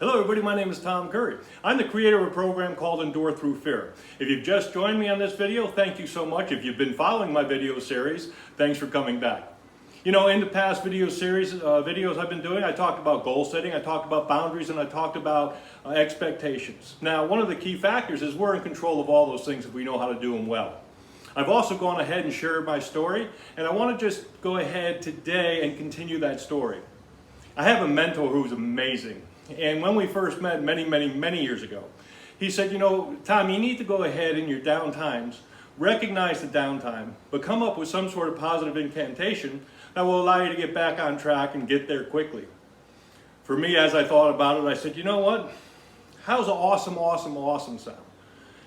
Hello everybody, my name is Tom Curry. I'm the creator of a program called Endure Through Fear. If you've just joined me on this video, thank you so much. If you've been following my video series, thanks for coming back. You know, in the past videos I've been doing, I talked about goal setting, I talked about boundaries, and I talked about expectations. Now, one of the key factors is we're in control of all those things if we know how to do them well. I've also gone ahead and shared my story, and I want to just go ahead today and continue that story. I have a mentor who's amazing. And when we first met many years ago, he said, you know, Tom, you need to go ahead in your down times, recognize the downtime, but come up with some sort of positive incantation that will allow you to get back on track and get there quickly. For me, as I thought about it, I said, you know what? How's awesome sound?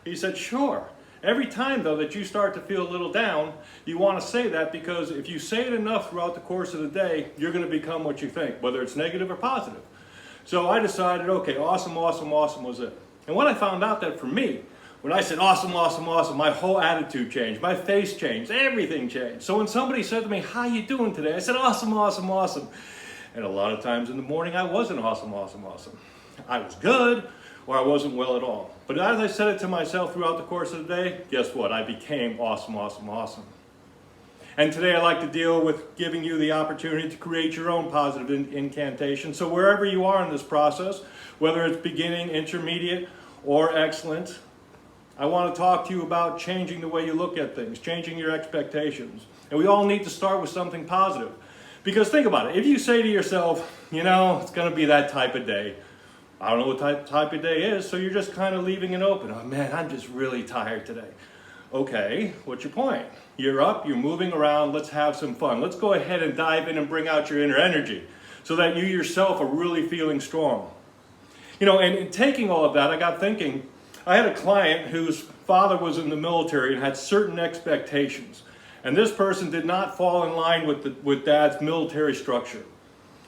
He said, sure. Every time, though, that you start to feel a little down, you want to say that because if you say it enough throughout the course of the day, you're going to become what you think, whether it's negative or positive. So I decided, okay, awesome was it. And when I found out that for me, when I said awesome, my whole attitude changed, my face changed, everything changed. So when somebody said to me, how you doing today? I said, awesome. And a lot of times in the morning, I wasn't awesome. I was good, or I wasn't well at all. But as I said it to myself throughout the course of the day, guess what? I became awesome. And today I'd like to deal with giving you the opportunity to create your own positive incantation. So wherever you are in this process, whether it's beginning, intermediate, or excellent, I want to talk to you about changing the way you look at things, changing your expectations. And we all need to start with something positive. Because think about it, if you say to yourself, you know, it's going to be that type of day, I don't know what type of day is, so you're just kind of leaving it open. Oh man, I'm just really tired today. Okay, what's your point? You're up, you're moving around, let's have some fun. Let's go ahead and dive in and bring out your inner energy so that you yourself are really feeling strong. You know, and in taking all of that, I got thinking, I had a client whose father was in the military and had certain expectations. And this person did not fall in line with dad's military structure.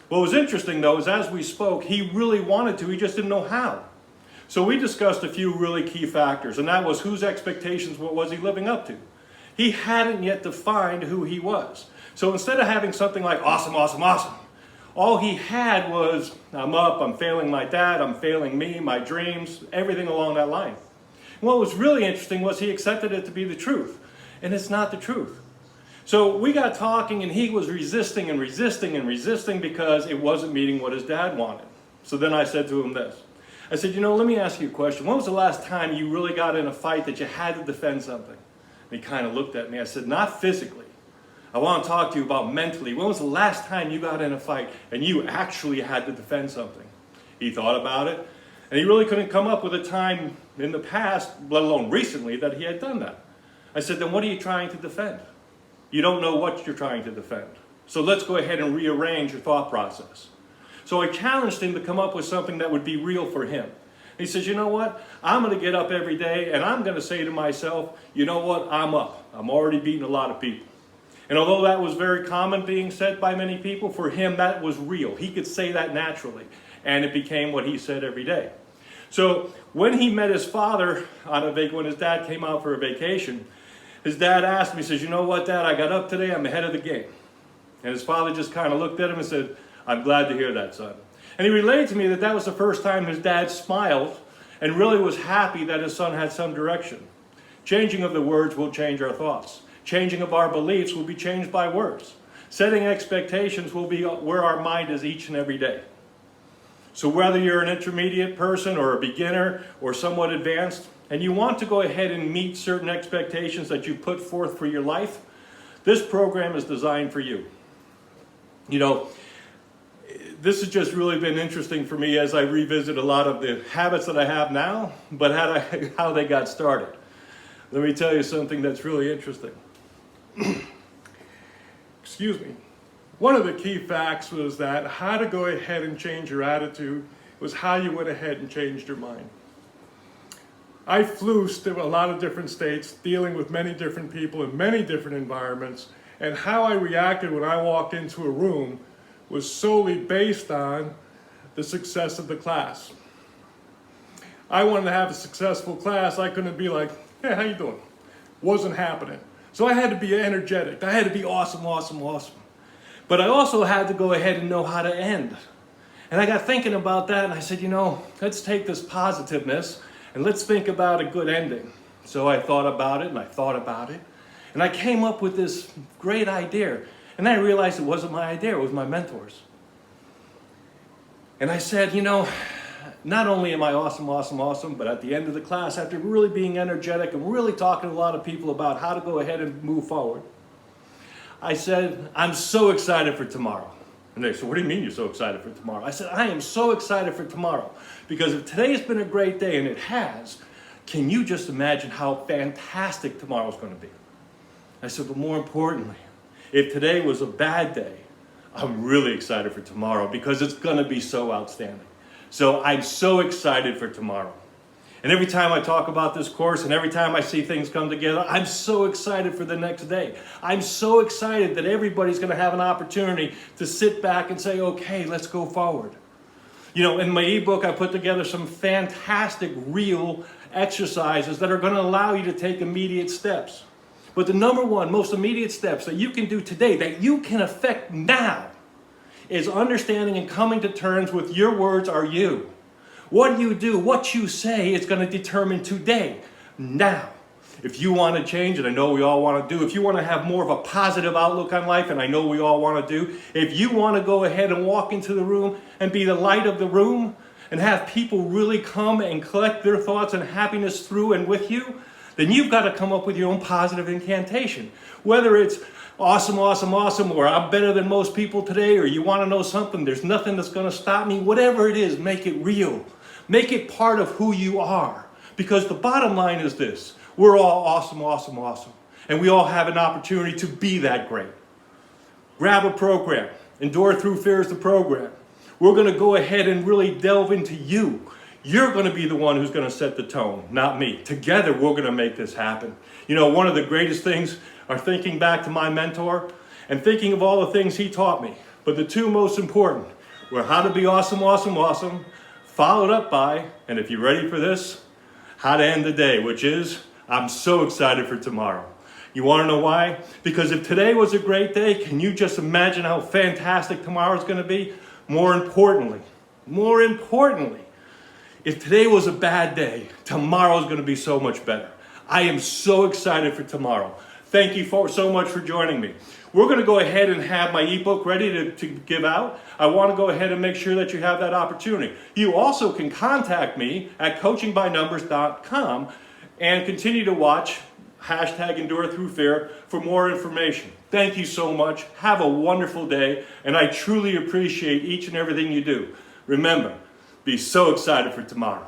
What was interesting though is as we spoke, he really wanted to, he just didn't know how. So we discussed a few really key factors, and that was whose expectations, what was he living up to? He hadn't yet defined who he was. So instead of having something like awesome, all he had was, I'm up, I'm failing my dad, I'm failing me, my dreams, everything along that line. And what was really interesting was he accepted it to be the truth, and it's not the truth. So we got talking, and he was resisting because it wasn't meeting what his dad wanted. So then I said to him this. I said, you know, let me ask you a question. When was the last time you really got in a fight that you had to defend something? And he kind of looked at me. I said, not physically. I want to talk to you about mentally. When was the last time you got in a fight and you actually had to defend something? He thought about it, and he really couldn't come up with a time in the past, let alone recently, that he had done that. I said, then what are you trying to defend? You don't know what you're trying to defend. So let's go ahead and rearrange your thought process. So I challenged him to come up with something that would be real for him. He says, you know what? I'm going to get up every day and I'm going to say to myself, you know what? I'm up. I'm already beating a lot of people. And although that was very common being said by many people, for him that was real. He could say that naturally. And it became what he said every day. So when he met his father when his dad came out for a vacation, his dad asked him, he says, you know what, Dad? I got up today. I'm ahead of the game. And his father just kind of looked at him and said, I'm glad to hear that, son. And he relayed to me that was the first time his dad smiled and really was happy that his son had some direction. Changing of the words will change our thoughts. Changing of our beliefs will be changed by words. Setting expectations will be where our mind is each and every day. So whether you're an intermediate person or a beginner or somewhat advanced, and you want to go ahead and meet certain expectations that you put forth for your life, this program is designed for you. You know, this has just really been interesting for me as I revisit a lot of the habits that I have now, but how they got started. Let me tell you something that's really interesting. Excuse me. One of the key facts was that how to go ahead and change your attitude was how you went ahead and changed your mind. I flew to a lot of different states, dealing with many different people in many different environments, and how I reacted when I walked into a room was solely based on the success of the class. I wanted to have a successful class. I couldn't be like, hey, how you doing? Wasn't happening. So I had to be energetic. I had to be awesome. But I also had to go ahead and know how to end. And I got thinking about that, and I said, let's take this positiveness and let's think about a good ending. So I thought about it, and I thought about it, and I came up with this great idea. And I realized it wasn't my idea, it was my mentor's. And I said, not only am I awesome, but at the end of the class, after really being energetic and really talking to a lot of people about how to go ahead and move forward, I said, I'm so excited for tomorrow. And they said, what do you mean you're so excited for tomorrow? I said, I am so excited for tomorrow because if today's been a great day, and it has, can you just imagine how fantastic tomorrow's going to be? I said, but more importantly, if today was a bad day, I'm really excited for tomorrow because it's going to be so outstanding. So I'm so excited for tomorrow. And every time I talk about this course and every time I see things come together, I'm so excited for the next day. I'm so excited that everybody's going to have an opportunity to sit back and say, okay, let's go forward. In my ebook, I put together some fantastic real exercises that are going to allow you to take immediate steps. But the number one, most immediate steps that you can do today, that you can affect now, is understanding and coming to terms with your words are you. What you do, what you say is going to determine today, now. If you want to change, and I know we all want to do, if you want to have more of a positive outlook on life, and I know we all want to do, if you want to go ahead and walk into the room and be the light of the room and have people really come and collect their thoughts and happiness through and with you, then you've got to come up with your own positive incantation. Whether it's awesome, or I'm better than most people today, or you want to know something, there's nothing that's going to stop me, whatever it is, make it real. Make it part of who you are. Because the bottom line is this, we're all awesome. And we all have an opportunity to be that great. Grab a program. Endure Through Fear is the program. We're going to go ahead and really delve into you. You're going to be the one who's going to set the tone, not me. Together, we're going to make this happen. One of the greatest things are thinking back to my mentor and thinking of all the things he taught me. But the two most important were how to be awesome, followed up by, and if you're ready for this, how to end the day, which is, I'm so excited for tomorrow. You want to know why? Because if today was a great day, can you just imagine how fantastic tomorrow's going to be? More importantly, if today was a bad day, tomorrow's going to be so much better. I am so excited for tomorrow. Thank you so much for joining me. We're going to go ahead and have my ebook ready to give out. I want to go ahead and make sure that you have that opportunity. You also can contact me at coachingbynumbers.com and continue to watch #EndureThroughFear for more information. Thank you so much. Have a wonderful day, and I truly appreciate each and everything you do. Remember, be so excited for tomorrow.